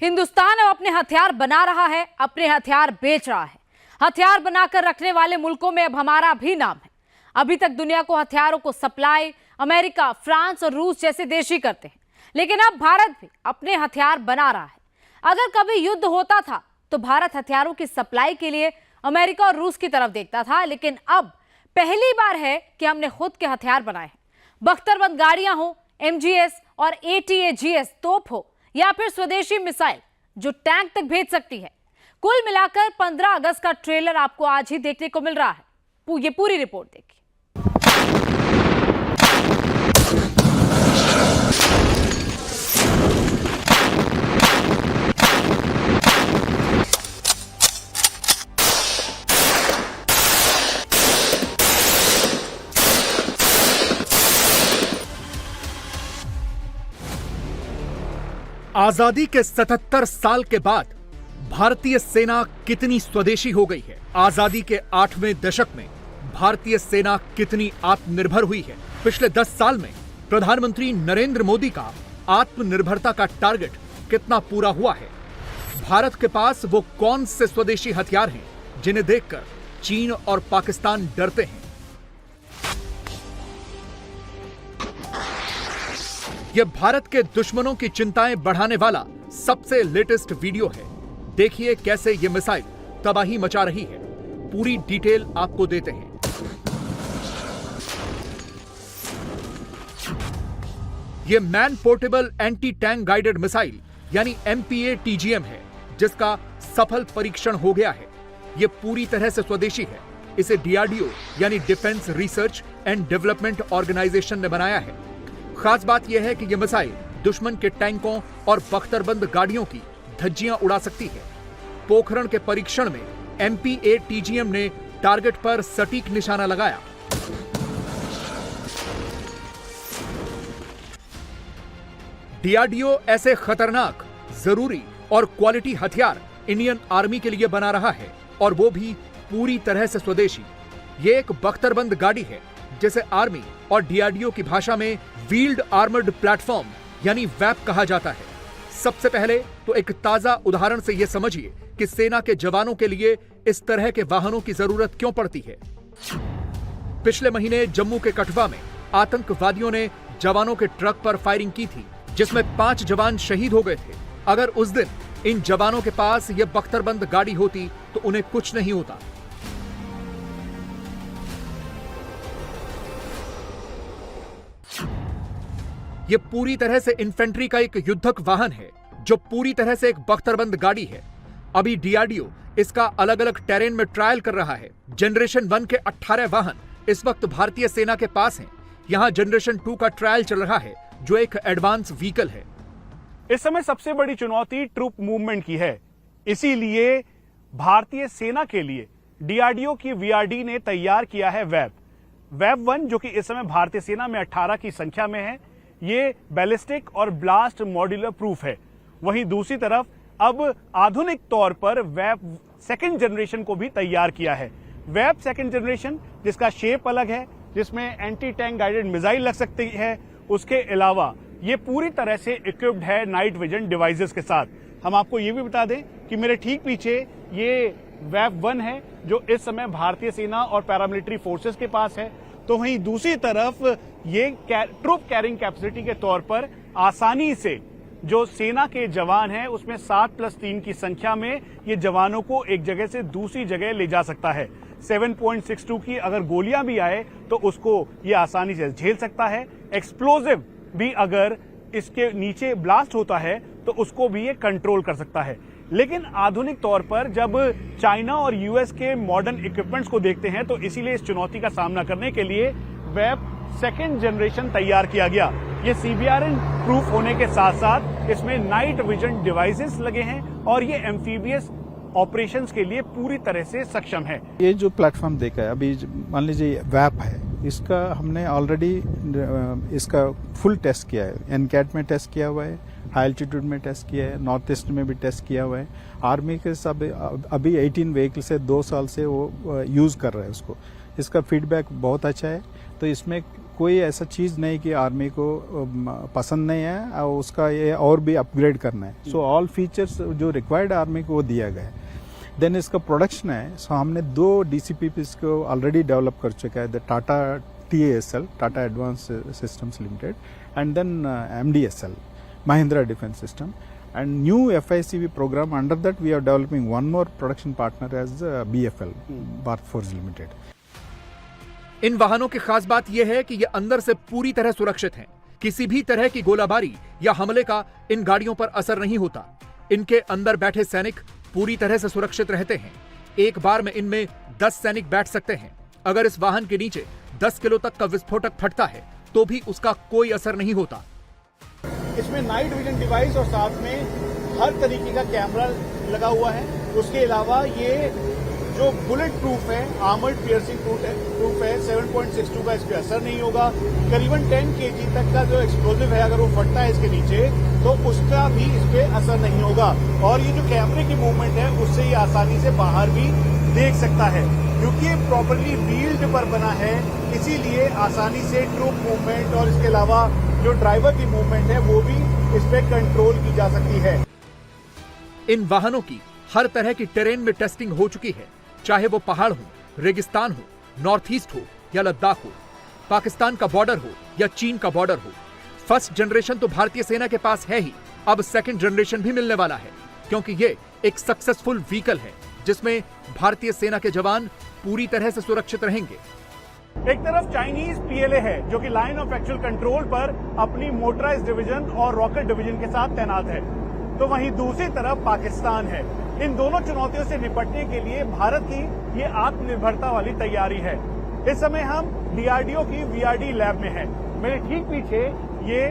हिंदुस्तान अब अपने हथियार बना रहा है, अपने हथियार बेच रहा है। हथियार बनाकर रखने वाले मुल्कों में अब हमारा भी नाम है। अभी तक दुनिया को हथियारों को सप्लाई अमेरिका, फ्रांस और रूस जैसे देश ही करते हैं, लेकिन अब भारत भी अपने हथियार बना रहा है। अगर कभी युद्ध होता था तो भारत हथियारों की सप्लाई के लिए अमेरिका और रूस की तरफ देखता था, लेकिन अब पहली बार है कि हमने खुद के हथियार बनाए हैं। बख्तरबंद गाड़ियां हो, MGS और ATAGS तोप हो या फिर स्वदेशी मिसाइल जो टैंक तक भेज सकती है। कुल मिलाकर 15 अगस्त का ट्रेलर आपको आज ही देखने को मिल रहा है। ये पूरी रिपोर्ट देखिए। आजादी के 77 साल के बाद भारतीय सेना कितनी स्वदेशी हो गई है। आजादी के 8वें दशक में भारतीय सेना कितनी आत्मनिर्भर हुई है। पिछले 10 साल में प्रधानमंत्री नरेंद्र मोदी का आत्मनिर्भरता का टारगेट कितना पूरा हुआ है। भारत के पास वो कौन से स्वदेशी हथियार हैं जिन्हें देखकर चीन और पाकिस्तान डरते हैं। यह भारत के दुश्मनों की चिंताएं बढ़ाने वाला सबसे लेटेस्ट वीडियो है। देखिए कैसे यह मिसाइल तबाही मचा रही है। पूरी डिटेल आपको देते हैं। यह man portable anti tank guided missile यानी MPA-TGM है, जिसका सफल परीक्षण हो गया है। यह पूरी तरह से स्वदेशी है। इसे DRDO यानी Defence Research and Development Organisation ने बनाया है। खास बात यह है कि यह मिसाइल दुश्मन के टैंकों और बख्तरबंद गाड़ियों की धज्जियां उड़ा सकती है। पोखरण के परीक्षण में MPA-TGM ने टारगेट पर सटीक निशाना लगाया। DRDO ऐसे खतरनाक, जरूरी और क्वालिटी हथियार इंडियन आर्मी के लिए बना रहा है, और वो भी पूरी तरह से स्वदेशी। ये एक बख्तरबंद गाड़ी है जिसे आर्मी और DRDO की भाषा में व्हील्ड आर्मर्ड प्लेटफॉर्म यानी वैप कहा जाता है। सबसे पहले तो एक ताजा उदाहरण से यह समझिए कि सेना के जवानों के लिए इस तरह के वाहनों की जरूरत क्यों पड़ती है। पिछले महीने जम्मू के कठुआ में आतंकवादियों ने जवानों के ट्रक पर फायरिंग की थी, जिसमें 5 जवान शहीद हो गए थे। अगर उस दिन इन जवानों के पास यह बख्तरबंद गाड़ी होती तो उन्हें कुछ नहीं होता। यह पूरी तरह से इन्फेंट्री का एक युद्धक वाहन है जो पूरी तरह से एक बख्तरबंद गाड़ी है। अभी DRDO इसका अलग अलग टेरेन में ट्रायल कर रहा है। जनरेशन 1 के 18 वाहन इस वक्त भारतीय सेना के पास हैं। यहां जनरेशन 2 का ट्रायल चल रहा है जो एक एडवांस व्हीकल है। इस समय सबसे बड़ी चुनौती ट्रूप मूवमेंट की है। इसीलिए भारतीय सेना के लिए DRDO की VRD ने तैयार किया है वेब 1, जो कि इस समय भारतीय सेना में 18 की संख्या में है। ये बैलिस्टिक और ब्लास्ट मॉड्यूलर प्रूफ है। वहीं दूसरी तरफ अब आधुनिक तौर पर वेब 2nd जनरेशन को भी तैयार किया है। वेब 2nd जनरेशन जिसका शेप अलग है, जिसमें एंटी टैंक गाइडेड मिसाइल लग सकती है, उसके अलावा ये पूरी तरह से इक्विप्ड है नाइट विजन डिवाइसेस के साथ। हम आपको ये भी बता दें कि मेरे ठीक पीछे ये वेब 1 है जो इस समय भारतीय सेना और पैरामिलिट्री फोर्सेस के पास है। तो वहीं दूसरी तरफ ये ट्रूप कैरिंग कैपेसिटी के तौर पर आसानी से जो सेना के जवान हैं उसमें 7+3 की संख्या में ये जवानों को एक जगह से दूसरी जगह ले जा सकता है। 7.62 की अगर गोलियां भी आए तो उसको ये आसानी से झेल सकता है। एक्सप्लोजिव भी अगर इसके नीचे ब्लास्ट होता है तो उसको भी ये कंट्रोल कर सकता है। लेकिन आधुनिक तौर पर जब चाइना और US के मॉडर्न इक्विपमेंट्स को देखते हैं तो इसीलिए इस चुनौती का सामना करने के लिए वेब 2nd जनरेशन तैयार किया गया। ये CBRN प्रूफ होने के साथ साथ इसमें नाइट विजन डिवाइसेस लगे हैं और ये एम्फीबियस ऑपरेशंस के लिए पूरी तरह से सक्षम है। ये जो प्लेटफॉर्म देखा है अभी, मान लीजिए वैप है, इसका हमने ऑलरेडी इसका फुल टेस्ट किया है। एनकैट में टेस्ट किया हुआ है, हाई एल्टीट्यूड में टेस्ट किया है, नॉर्थ ईस्ट में भी टेस्ट किया हुआ है। आर्मी के सब अभी 18 व्हीकल से 2 साल से वो यूज कर रहा है उसको। इसका फीडबैक बहुत अच्छा है। तो इसमें कोई ऐसा चीज़ नहीं कि आर्मी को पसंद नहीं है और उसका ये और भी अपग्रेड करना है। सो ऑल फीचर्स जो रिक्वायर्ड आर्मी को वो दिया गया है। देन इसका प्रोडक्शन है, सो हमने 2 DCPPs को ऑलरेडी डेवलप कर चुका है, the Tata TASL, Tata Advanced Systems Limited, and then MDSL, Mahindra Defense System, and new FICV program. Under that we are developing one more production partner as BFL, Bharat Forge Limited. इन वाहनों की खास बात यह है कि ये अंदर से पूरी तरह सुरक्षित हैं। किसी भी तरह की गोलाबारी या हमले का इन गाड़ियों पर असर नहीं होता। इनके अंदर बैठे सैनिक पूरी तरह से सुरक्षित रहते हैं। एक बार में इनमें 10 सैनिक बैठ सकते हैं। अगर इस वाहन के नीचे 10 किलो तक का विस्फोटक फटता है तो भी उसका कोई असर नहीं होता। इसमें नाइट विजन डिवाइस और साथ में हर तरीके का कैमरा लगा हुआ है। उसके अलावा ये जो बुलेट प्रूफ है, आर्मर्ड पियर्सिंग प्रूफ है, 7.62 का इस पे असर नहीं होगा। करीबन 10 kg तक का जो एक्सप्लोजिव है अगर वो फटता है इसके नीचे तो उसका भी इस पे असर नहीं होगा। और ये जो कैमरे की मूवमेंट है उससे ये आसानी से बाहर भी देख सकता है। क्योंकि ये प्रॉपरली व्हील्ड पर बना है इसीलिए आसानी से ट्रूप मूवमेंट और इसके अलावा जो ड्राइवर की मूवमेंट है वो भी इस पे कंट्रोल की जा सकती है। इन वाहनों की हर तरह की टेरेन में टेस्टिंग हो चुकी है, चाहे वो पहाड़ हो, रेगिस्तान हो, नॉर्थ ईस्ट हो या लद्दाख हो, पाकिस्तान का बॉर्डर हो या चीन का बॉर्डर हो। फर्स्ट जनरेशन तो भारतीय सेना के पास है ही, अब सेकंड जनरेशन भी मिलने वाला है, क्योंकि ये एक सक्सेसफुल व्हीकल है जिसमें भारतीय सेना के जवान पूरी तरह से सुरक्षित रहेंगे। एक तरफ चाइनीज PLA है जो कि लाइन ऑफ एक्चुअल कंट्रोल पर अपनी मोटराइज्ड डिवीजन और रॉकेट डिवीजन के साथ तैनात है, तो वहीं दूसरी तरफ पाकिस्तान है। इन दोनों चुनौतियों से निपटने के लिए भारत की ये आत्मनिर्भरता वाली तैयारी है। इस समय हम DRDO की VRD लैब में हैं। मेरे ठीक पीछे ये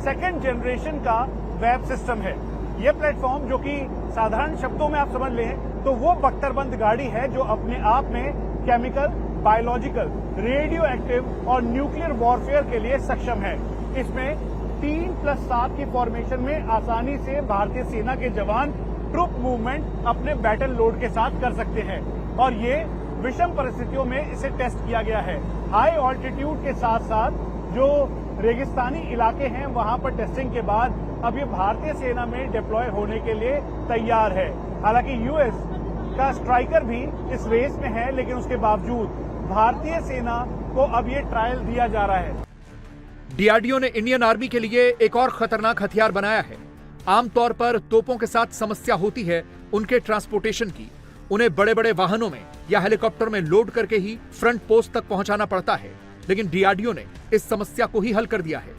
सेकंड जनरेशन का वेब सिस्टम है। ये प्लेटफॉर्म जो कि साधारण शब्दों में आप समझ लें तो वो बख्तरबंद गाड़ी है जो अपने आप में केमिकल, बायोलॉजिकल, रेडियो एक्टिव और न्यूक्लियर वॉरफेयर के लिए सक्षम है। इसमें 3+7 की फॉर्मेशन में आसानी से भारतीय सेना के जवान ट्रूप मूवमेंट अपने बैटल लोड के साथ कर सकते हैं और ये विषम परिस्थितियों में इसे टेस्ट किया गया है। हाई ऑल्टीट्यूड के साथ साथ जो रेगिस्तानी इलाके हैं वहां पर टेस्टिंग के बाद अब ये भारतीय सेना में डिप्लॉय होने के लिए तैयार है। हालांकि यूएस का स्ट्राइकर भी इस रेस में है, लेकिन उसके बावजूद भारतीय सेना को अब ये ट्रायल दिया जा रहा है। DRDO ने इंडियन आर्मी के लिए एक और खतरनाक हथियार बनाया है। आमतौर पर तोपों के साथ समस्या होती है उनके ट्रांसपोर्टेशन की। उन्हें बड़े बड़े वाहनों में या हेलीकॉप्टर में लोड करके ही फ्रंट पोस्ट तक पहुंचाना पड़ता है, लेकिन DRDO ने इस समस्या को ही हल कर दिया है।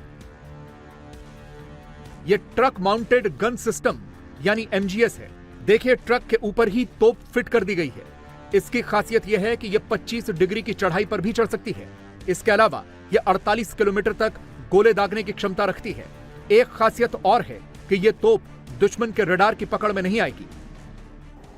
यह ट्रक माउंटेड गन सिस्टम यानी MGS है। देखिए, ट्रक के ऊपर ही तोप फिट कर दी गई है। इसकी खासियत यह है कि यह 25 डिग्री की चढ़ाई पर भी चढ़ सकती है। इसके अलावा यह 48 किलोमीटर तक गोले दागने की क्षमता रखती है। एक खासियत और है कि यह तोप दुश्मन के रडार की पकड़ में नहीं आएगी।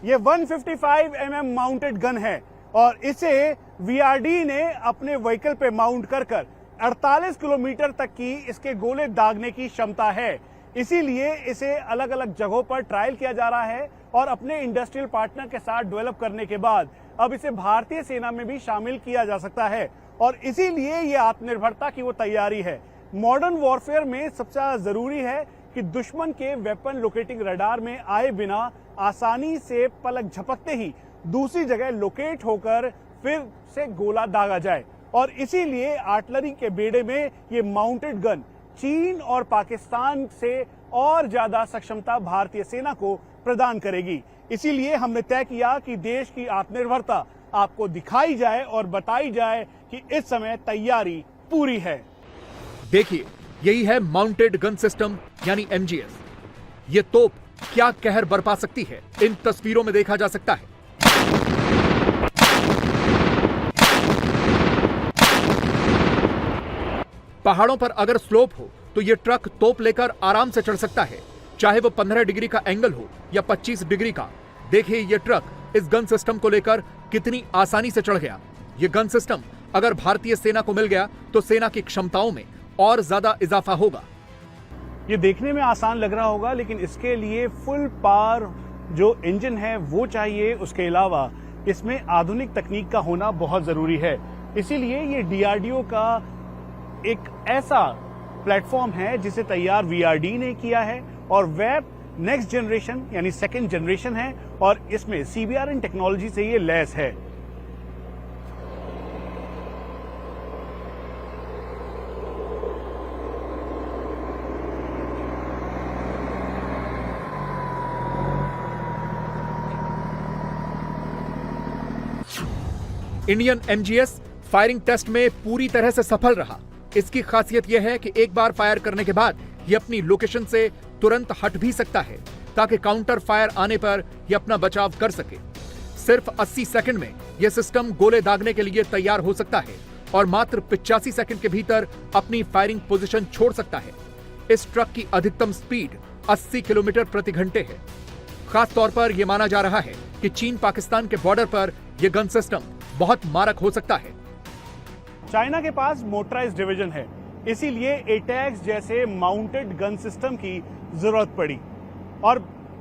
ये 155 mm माउंटेड गन है और इसे VRD ने अपने व्हीकल पे माउंट कर 48 किलोमीटर तक की इसके गोले दागने की क्षमता है। इसीलिए इसे अलग अलग जगहों पर ट्रायल किया जा रहा है और अपने इंडस्ट्रियल पार्टनर के साथ डेवलप करने के बाद अब इसे भारतीय सेना में भी शामिल किया जा सकता है और इसीलिए ये आत्मनिर्भरता की वो तैयारी है। मॉडर्न वॉरफेयर में सबसे ज्यादा जरूरी है कि दुश्मन के वेपन लोकेटिंग रडार में आए बिना आसानी से पलक झपकते ही दूसरी जगह लोकेट होकर फिर से गोला दागा जाए और इसीलिए आर्टिलरी के बेड़े में ये माउंटेड गन चीन और पाकिस्तान से और ज्यादा सक्षमता भारतीय सेना को प्रदान करेगी। इसीलिए हमने तय किया कि देश की आत्मनिर्भरता आपको दिखाई जाए और बताई जाए कि इस समय तैयारी पूरी है। देखिए, यही है माउंटेड गन सिस्टम यानी MGS। ये तोप क्या कहर बरपा सकती है, इन तस्वीरों में देखा जा सकता है। पहाड़ों पर अगर स्लोप हो तो यह ट्रक तोप लेकर आराम से चढ़ सकता है, चाहे वो 15 डिग्री का एंगल हो या 25 डिग्री का। देखिए, यह ट्रक इस गन सिस्टम को लेकर कितनी आसानी से चढ़ गया। यह गन सिस्टम अगर भारतीय सेना को मिल गया तो सेना की क्षमताओं में और ज्यादा इजाफा होगा। ये देखने में आसान लग रहा होगा, लेकिन इसके लिए फुल पावर जो इंजन है वो चाहिए। उसके अलावा इसमें आधुनिक तकनीक का होना बहुत जरूरी है। इसीलिए ये DRDO का एक ऐसा प्लेटफॉर्म है जिसे तैयार वीआरडी ने किया है और वेब नेक्स्ट जनरेशन यानी सेकंड जनरेशन है और इसमें सीबीआरएन टेक्नोलॉजी से ये लैस है। इंडियन एमजीएस फायरिंग टेस्ट में पूरी तरह से सफल रहा। इसकी खासियत यह है कि एक बार फायर करने के बाद ये अपनी लोकेशन से तुरंत हट भी सकता है ताकि काउंटर फायर आने पर ये अपना बचाव कर सके। सिर्फ 80 सेकंड में यह सिस्टम गोले दागने के लिए तैयार हो सकता है और मात्र 85 सेकंड के भीतर अपनी फायरिंग पोजीशन छोड़ सकता है। इस ट्रक की अधिकतम स्पीड 80 किलोमीटर प्रति घंटे है। खास तौर पर यह माना जा रहा है कि चीन पाकिस्तान के बॉर्डर पर यह गन सिस्टम बहुत मारक हो सकता है। चाइना के पास मोटराइज्ड डिवीजन है, इसीलिए एटैक्स जैसे माउंटेड गन सिस्टम की जरूरत पड़ी और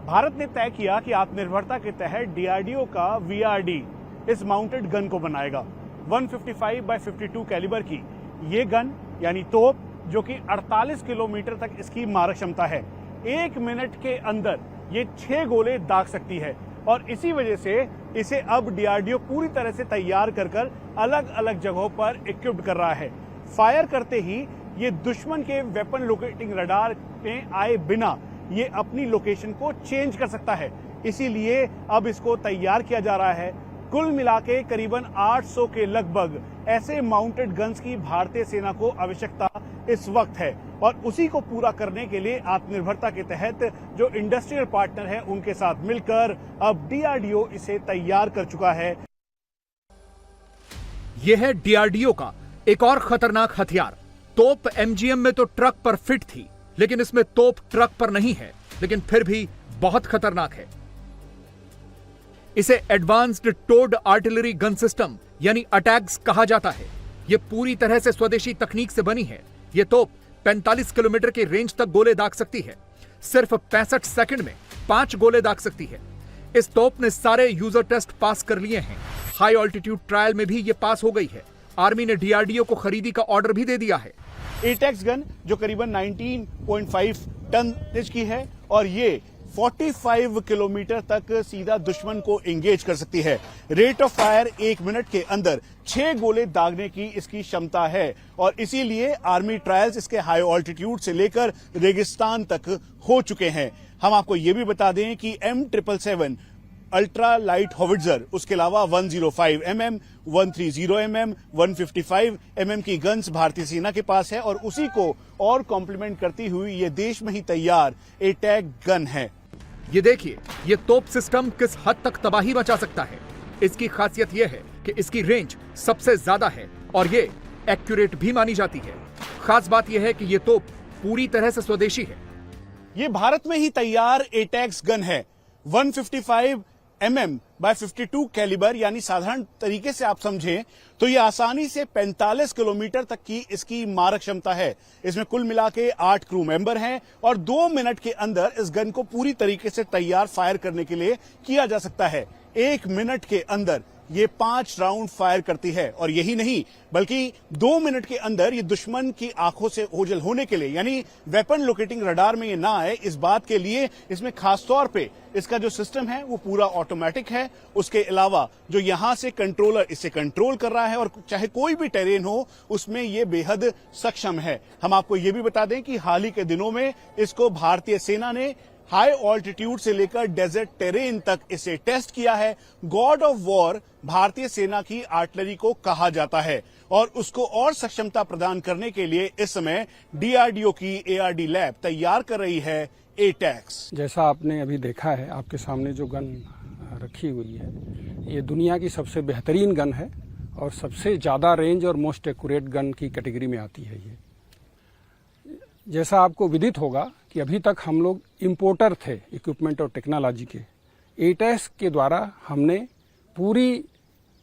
भारत ने तय किया कि आत्मनिर्भरता के तहत डीआरडीओ का वीआरडी इस माउंटेड गन को बनाएगा। 155x52 कैलिबर की ये गन यानी तोप जो कि 48 किलोमीटर तक इसकी मारक क्षमता है, 1 मिनट के अंदर ये 6 गोले दाग सकती है और इसी वजह से इसे अब डीआरडीओ पूरी तरह से तैयार कर अलग अलग जगहों पर इक्विप्ड कर रहा है। फायर करते ही ये दुश्मन के वेपन लोकेटिंग रडार में आए बिना ये अपनी लोकेशन को चेंज कर सकता है, इसीलिए अब इसको तैयार किया जा रहा है। कुल मिला के करीबन 800 के लगभग ऐसे माउंटेड गन्स की भारतीय सेना को आवश्यकता इस वक्त है और उसी को पूरा करने के लिए आत्मनिर्भरता के तहत जो इंडस्ट्रियल पार्टनर है उनके साथ मिलकर अब डीआरडीओ इसे तैयार कर चुका है। यह है डीआरडीओ का एक और खतरनाक हथियार। तोप एमजीएम में तो ट्रक पर फिट थी, लेकिन इसमें तोप ट्रक पर नहीं है, लेकिन फिर भी बहुत खतरनाक है। इसे advanced towed artillery gun system यानी अटैक्स कहा जाता है। यह पूरी तरह से स्वदेशी तकनीक से बनी है। यह तोप 45 किलोमीटर की रेंज तक गोले दाग सकती है। सिर्फ 65 सेकंड में 5 गोले दाग सकती है। इस तोप ने सारे यूजर टेस्ट पास कर लिए हैं। हाई ऑल्टीट्यूड ट्रायल में भी यह पास हो गई है। आर्मी ने डीआरडीओ को खरीदी का ऑर्डर भी दे दिया है। एटैक्स गन जो करीबन 19.5 टन की है और ये 45 किलोमीटर तक सीधा दुश्मन को एंगेज कर सकती है। रेट ऑफ फायर 1 मिनट के अंदर 6 गोले दागने की इसकी क्षमता है और इसीलिए आर्मी ट्रायल्स इसके हाई ऑल्टीट्यूड से लेकर रेगिस्तान तक हो चुके हैं। हम आपको यह भी बता दें कि M777 अल्ट्रा लाइट हॉविट्जर, उसके अलावा 105 mm, 130 mm, 155 mm की गन्स भारतीय सेना के पास है और उसी को और कॉम्प्लीमेंट करती हुई ये देश में ही तैयार एटैक गन है। ये देखिए, ये तोप सिस्टम किस हद तक तबाही मचा सकता है। इसकी खासियत यह है कि इसकी रेंज सबसे ज्यादा है और ये एक्यूरेट भी मानी जाती है। खास बात यह है कि ये तोप पूरी तरह से स्वदेशी है। ये भारत में ही तैयार एटैक्स गन है। 155 mm/52 कैलिबर यानी साधारण तरीके से आप समझें तो यह आसानी से 45 किलोमीटर तक की इसकी मारक क्षमता है। इसमें कुल मिला के 8 क्रू मेंबर हैं और 2 मिनट के अंदर इस गन को पूरी तरीके से तैयार फायर करने के लिए किया जा सकता है। 1 मिनट के अंदर ये 5 राउंड फायर करती है और यही नहीं बल्कि 2 मिनट के अंदर ये दुश्मन की आंखों से ओझल होने के लिए यानी वेपन लोकेटिंग रडार में ये ना आए, इस बात के लिए इसमें खास तौर पे इसका जो सिस्टम है वो पूरा ऑटोमेटिक है। उसके अलावा जो यहां से कंट्रोलर इसे कंट्रोल कर रहा है और चाहे कोई भी टेरेन हो उसमें ये बेहद सक्षम है। हम आपको ये भी बता दें कि हाल ही के दिनों में इसको भारतीय सेना ने हाई ऑल्टीट्यूड से लेकर डेजर्ट टेरेन तक इसे टेस्ट किया है। गॉड ऑफ वॉर भारतीय सेना की आर्टिलरी को कहा जाता है और उसको और सक्षमता प्रदान करने के लिए इस समय डीआरडीओ की एआरडी लैब तैयार कर रही है एटैक्स। जैसा आपने अभी देखा है, आपके सामने जो गन रखी हुई है ये दुनिया की सबसे बेहतरीन गन है और सबसे ज़्यादा रेंज और मोस्ट एक्यूरेट गन की कैटेगरी में आती है। ये जैसा आपको विदित होगा कि अभी तक हम लोग इंपोर्टर थे इक्विपमेंट और टेक्नोलॉजी के। एटैक्स के द्वारा हमने पूरी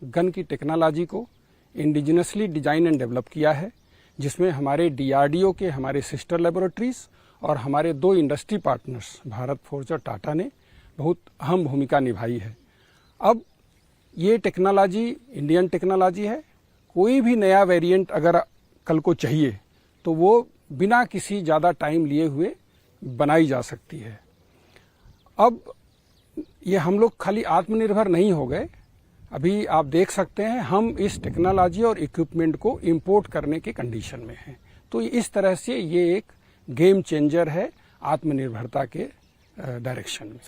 गन की टेक्नोलॉजी को इंडिजिनसली डिजाइन एंड डेवलप किया है, जिसमें हमारे डीआरडीओ के हमारे सिस्टर लेबोरेटरीज और हमारे 2 इंडस्ट्री पार्टनर्स भारत फोर्ज और टाटा ने बहुत अहम भूमिका निभाई है। अब ये टेक्नोलॉजी इंडियन टेक्नोलॉजी है। कोई भी नया वेरिएंट अगर कल को चाहिए तो वो बिना किसी ज़्यादा टाइम लिए हुए बनाई जा सकती है। अब ये हम लोग खाली आत्मनिर्भर नहीं हो गए, अभी आप देख सकते हैं हम इस टेक्नोलॉजी और इक्विपमेंट को इंपोर्ट करने के कंडीशन में हैं। तो इस तरह से ये एक गेम चेंजर है आत्मनिर्भरता के डायरेक्शन में।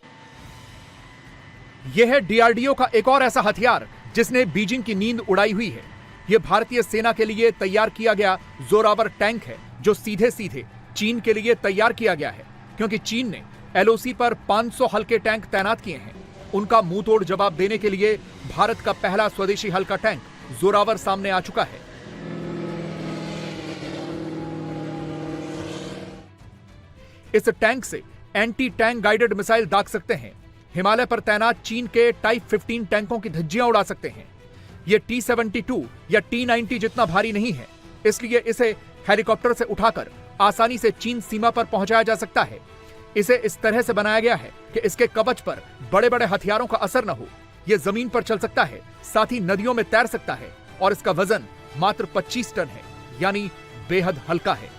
यह है डीआरडीओ का एक और ऐसा हथियार जिसने बीजिंग की नींद उड़ाई हुई है। यह भारतीय सेना के लिए तैयार किया गया जोरावर टैंक है जो सीधे सीधे चीन के लिए तैयार किया गया है, क्योंकि चीन ने एलओसी पर 500 हल्के टैंक तैनात किए हैं। उनका मुंहतोड़ जवाब देने के लिए भारत का पहला स्वदेशी हल्का टैंक जोरावर सामने आ चुका है। इस टैंक से एंटी टैंक गाइडेड मिसाइल दाग सकते हैं, हिमालय पर तैनात चीन के टाइप 15 टैंकों की धज्जियां उड़ा सकते हैं। यह T-72 या T-90 जितना भारी नहीं है, इसलिए इसे हेलीकॉप्टर से उठाकर आसानी से चीन सीमा पर पहुंचाया जा सकता है। इसे इस तरह से बनाया गया है कि इसके कवच पर बड़े बड़े हथियारों का असर न हो। यह जमीन पर चल सकता है, साथ ही नदियों में तैर सकता है और इसका वजन मात्र 25 टन है, यानी बेहद हल्का है।